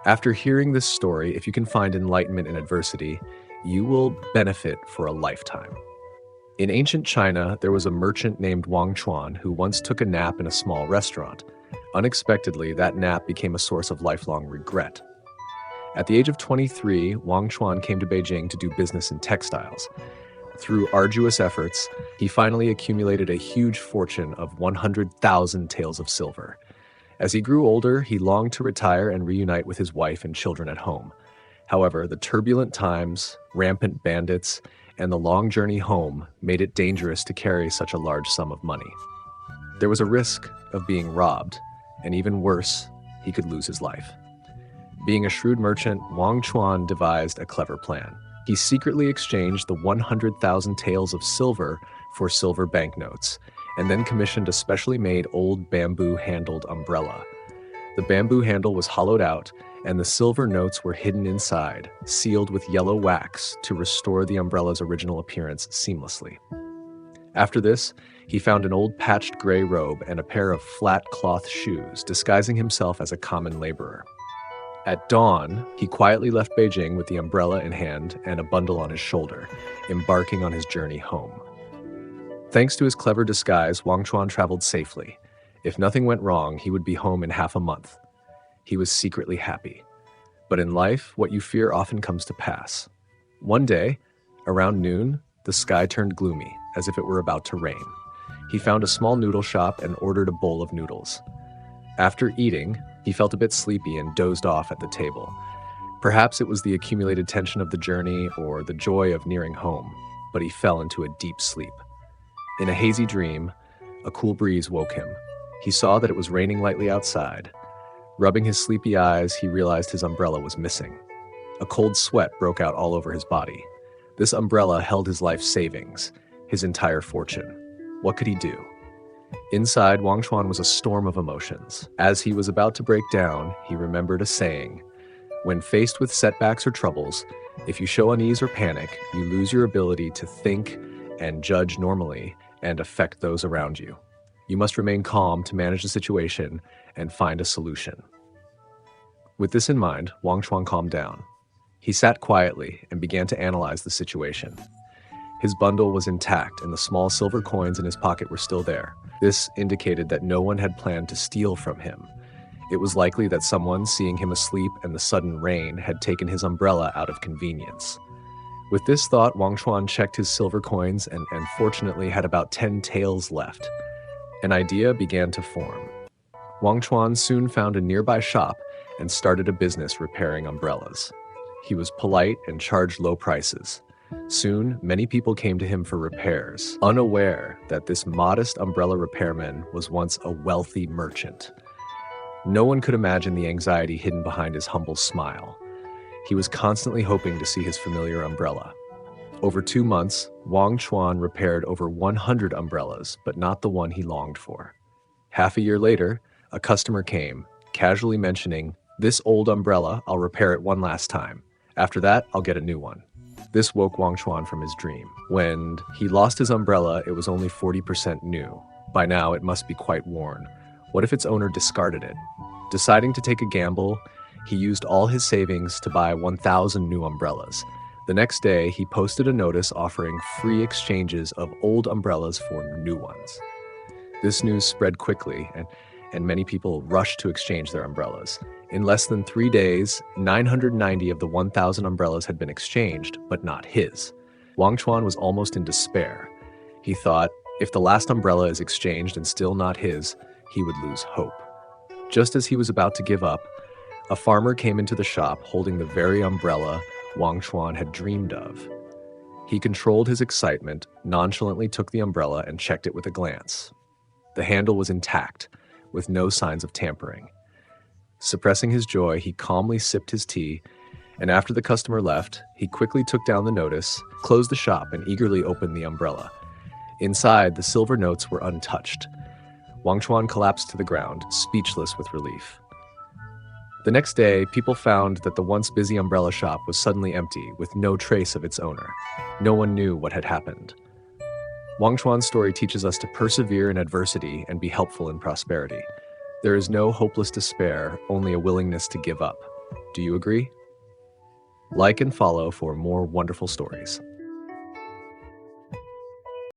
After hearing this story, if you can find enlightenment in adversity, you will benefit for a lifetime. In ancient China, there was a merchant named Wang Chuan who once took a nap in a small restaurant. Unexpectedly, that nap became a source of lifelong regret. At the age of 23, Wang Chuan came to Beijing to do business in textiles. Through arduous efforts, he finally accumulated a huge fortune of 100,000 taels of silver. As he grew older, he longed to retire and reunite with his wife and children at home. However, the turbulent times, rampant bandits, and the long journey home made it dangerous to carry such a large sum of money. There was a risk of being robbed, and even worse, he could lose his life. Being a shrewd merchant, Wang Chuan devised a clever plan. He secretly exchanged the 100,000 taels of silver for silver banknotes, and then commissioned a specially made old bamboo-handled umbrella. The bamboo handle was hollowed out, and the silver notes were hidden inside, sealed with yellow wax to restore the umbrella's original appearance seamlessly. After this, he found an old patched gray robe and a pair of flat cloth shoes, disguising himself as a common laborer. At dawn, he quietly left Beijing with the umbrella in hand and a bundle on his shoulder, embarking on his journey home. Thanks to his clever disguise, Wang Chuan traveled safely. If nothing went wrong, he would be home in half a month. He was secretly happy. But in life, what you fear often comes to pass. One day, around noon, the sky turned gloomy, as if it were about to rain. He found a small noodle shop and ordered a bowl of noodles. After eating, he felt a bit sleepy and dozed off at the table. Perhaps it was the accumulated tension of the journey or the joy of nearing home, but he fell into a deep sleep. In a hazy dream, a cool breeze woke him. He saw that it was raining lightly outside. Rubbing his sleepy eyes, he realized his umbrella was missing. A cold sweat broke out all over his body. This umbrella held his life savings, his entire fortune. What could he do? Inside, Wang Chuan was a storm of emotions. As he was about to break down, he remembered a saying: when faced with setbacks or troubles, if you show unease or panic, you lose your ability to think and judge normally and affect those around you. You must remain calm to manage the situation and find a solution. With this in mind, Wang Chuan calmed down. He sat quietly and began to analyze the situation. His bundle was intact and the small silver coins in his pocket were still there. This indicated that no one had planned to steal from him. It was likely that someone, seeing him asleep and the sudden rain, had taken his umbrella out of convenience. With this thought, Wang Chuan checked his silver coins and fortunately had about 10 taels left. An idea began to form. Wang Chuan soon found a nearby shop and started a business repairing umbrellas. He was polite and charged low prices. Soon, many people came to him for repairs, unaware that this modest umbrella repairman was once a wealthy merchant. No one could imagine the anxiety hidden behind his humble smile. He was constantly hoping to see his familiar umbrella. Over 2 months, Wang Chuan repaired over 100 umbrellas, but not the one he longed for. Half a year later, a customer came, casually mentioning, "This old umbrella, I'll repair it one last time. After that, I'll get a new one." This woke Wang Chuan from his dream. When he lost his umbrella, it was only 40% new. By now, it must be quite worn. What if its owner discarded it? Deciding to take a gamble, he used all his savings to buy 1,000 new umbrellas. The next day, he posted a notice offering free exchanges of old umbrellas for new ones. This news spread quickly, and many people rushed to exchange their umbrellas. In less than 3 days, 990 of the 1,000 umbrellas had been exchanged, but not his. Wang Chuan was almost in despair. He thought, if the last umbrella is exchanged and still not his, he would lose hope. Just as he was about to give up, a farmer came into the shop holding the very umbrella Wang Chuan had dreamed of. He controlled his excitement, nonchalantly took the umbrella and checked it with a glance. The handle was intact, with no signs of tampering. Suppressing his joy, he calmly sipped his tea, and after the customer left, he quickly took down the notice, closed the shop, and eagerly opened the umbrella. Inside, the silver notes were untouched. Wang Chuan collapsed to the ground, speechless with relief. The next day, people found that the once busy umbrella shop was suddenly empty, with no trace of its owner. No one knew what had happened. Wang Chuan's story teaches us to persevere in adversity and be helpful in prosperity. There is no hopeless despair, only a willingness to give up. Do you agree? Like and follow for more wonderful stories.